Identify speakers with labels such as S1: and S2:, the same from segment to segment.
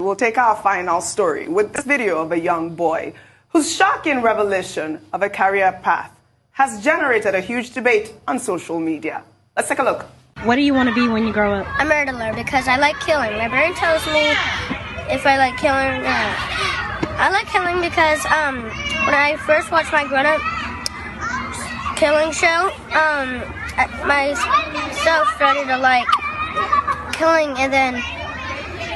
S1: we'll take our final story with this video of a young boy whose shocking revelation of a career path has generated a huge debate on social media. Let's take a look.
S2: What do you want to be when you grow up?
S3: A murderer because I like killing. My brain tells me if I like killing or not. I like killing because when I first watched my grown-up killing show, myself started to like killing, and then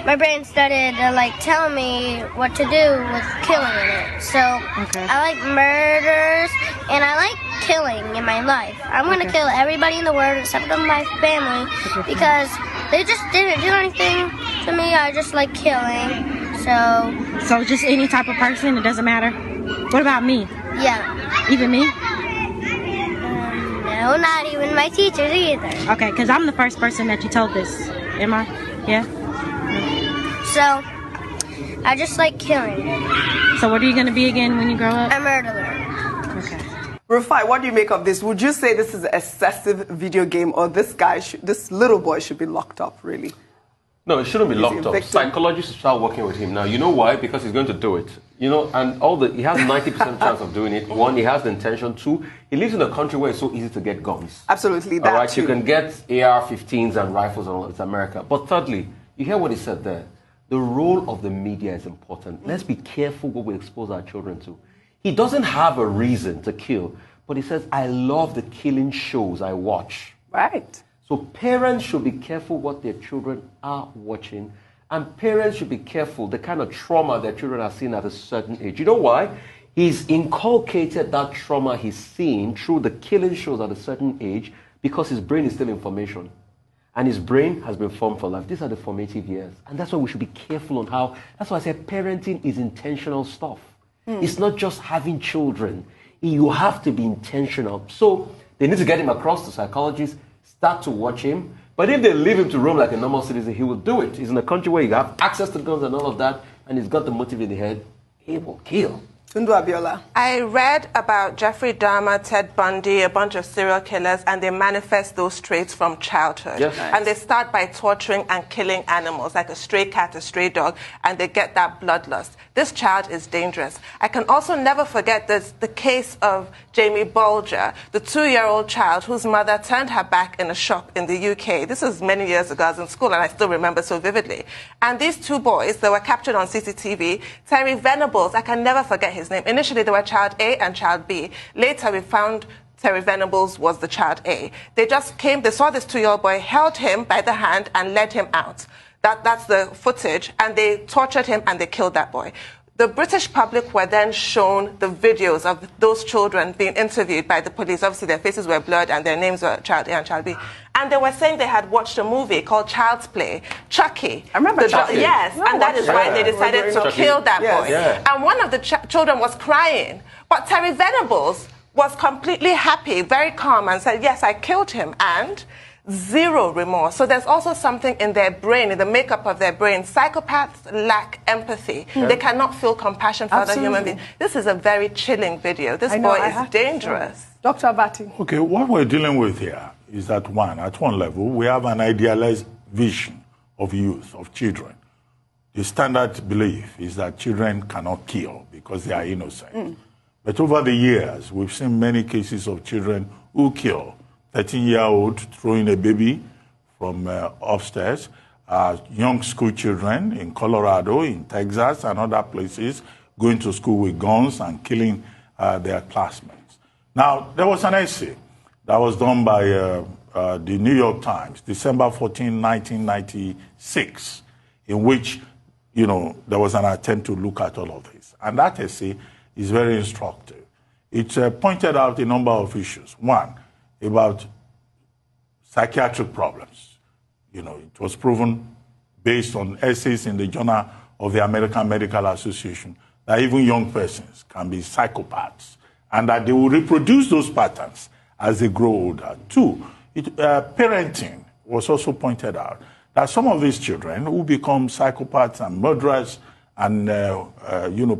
S3: my brain started to like tell me what to do with killing in it. So I like murders and I like killing in my life. I'm gonna kill everybody in the world except for my family because they just didn't do anything to me. I just like killing. So
S2: just any type of person, it doesn't matter? What about me?
S3: Yeah.
S2: Even me?
S3: No, not even my teachers either.
S2: Okay, because I'm the first person that you told this. Am I? Yeah?
S3: So, I just like killing.
S1: So what are you going to be again when you grow up?
S3: A murderer.
S1: Okay. Rufai, what do you make of this? Would you say this is an excessive video game, or this little boy should be locked up, really?
S4: No, it shouldn't be locked up. Psychologists should start working with him now. You know why? Because he's going to do it. You know, and he has 90% chance of doing it. One, he has the intention. Two, he lives in a country where it's so easy to get guns.
S1: Absolutely, that
S4: all right,
S1: too.
S4: You can get AR-15s and rifles and all that. It's America. But thirdly, you hear what he said there. The role of the media is important. Let's be careful what we expose our children to. He doesn't have a reason to kill, but he says, I love the killing shows I watch.
S1: Right.
S4: So parents should be careful what their children are watching, and parents should be careful the kind of trauma their children are seeing at a certain age. You know why? He's inculcated that trauma he's seeing through the killing shows at a certain age because his brain is still in formation. And his brain has been formed for life. These are the formative years. And that's why we should be careful on how, that's why I say parenting is intentional stuff. It's not just having children. You have to be intentional. So they need to get him across to psychologists, start to watch him. But if they leave him to roam like a normal citizen, he will do it. He's in a country where you have access to guns and all of that, and he's got the motive in the head. He will kill.
S1: Tundu Abiola.
S5: I read about Jeffrey Dahmer, Ted Bundy, a bunch of serial killers, and they manifest those traits from childhood.
S4: Yes.
S1: Nice.
S5: And they start by torturing and killing animals, like a stray cat, a stray dog, and they get that bloodlust. This child is dangerous. I can also never forget the case of Jamie Bulger, the 2-year-old child whose mother turned her back in a shop in the UK. This was many years ago. I was in school, and I still remember so vividly. And these two boys, they were captured on CCTV. Terry Venables, I can never forget his name. Initially, they were child A and child B. Later, we found Terry Venables was the child A. They just came, they saw this 2-year-old boy, held him by the hand and led him out. That's the footage, and they tortured him and they killed that boy. The British public were then shown the videos of those children being interviewed by the police. Obviously, their faces were blurred and their names were child A and child B. And they were saying they had watched a movie called Child's Play, Chucky.
S1: I remember Chucky.
S5: Yes, and that is why they decided to kill that boy.
S4: Yeah.
S5: And one of the children was crying. But Terry Venables was completely happy, very calm, and said, yes, I killed him, and zero remorse. So there's also something in their brain, in the makeup of their brain. Psychopaths lack empathy. They cannot feel compassion for other human beings. This is a very chilling video. This boy is dangerous.
S1: Dr. Abati.
S6: Okay, what we're dealing with here is that at one level, we have an idealized vision of youth, of children. The standard belief is that children cannot kill because they are innocent. But over the years, we've seen many cases of children who kill. 13-year-old throwing a baby from upstairs, young school children in Colorado, in Texas, and other places going to school with guns and killing their classmates. Now, there was an essay that was done by the New York Times, December 14, 1996, in which, there was an attempt to look at all of this. And that essay is very instructive. It pointed out a number of issues. One, about psychiatric problems. It was proven based on essays in the Journal of the American Medical Association that even young persons can be psychopaths and that they will reproduce those patterns as they grow older. Two, parenting was also pointed out that some of these children who become psychopaths and murderers and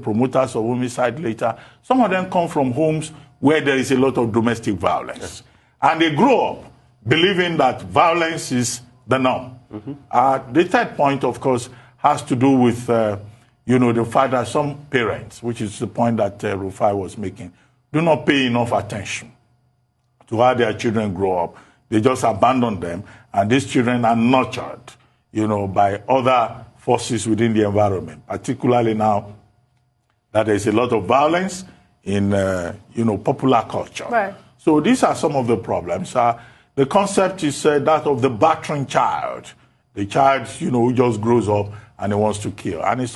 S6: promoters of homicide later, some of them come from homes where there is a lot of domestic violence. Yes. And they grow up believing that violence is the norm. The third point, of course, has to do with, the fact that some parents, which is the point that Rufai was making, do not pay enough attention to how their children grow up. They just abandon them, and these children are nurtured, by other forces within the environment, particularly now that there's a lot of violence in, popular culture.
S1: Right.
S6: So these are some of the problems. The concept is that of the battering child. The child, who just grows up and he wants to kill. And it's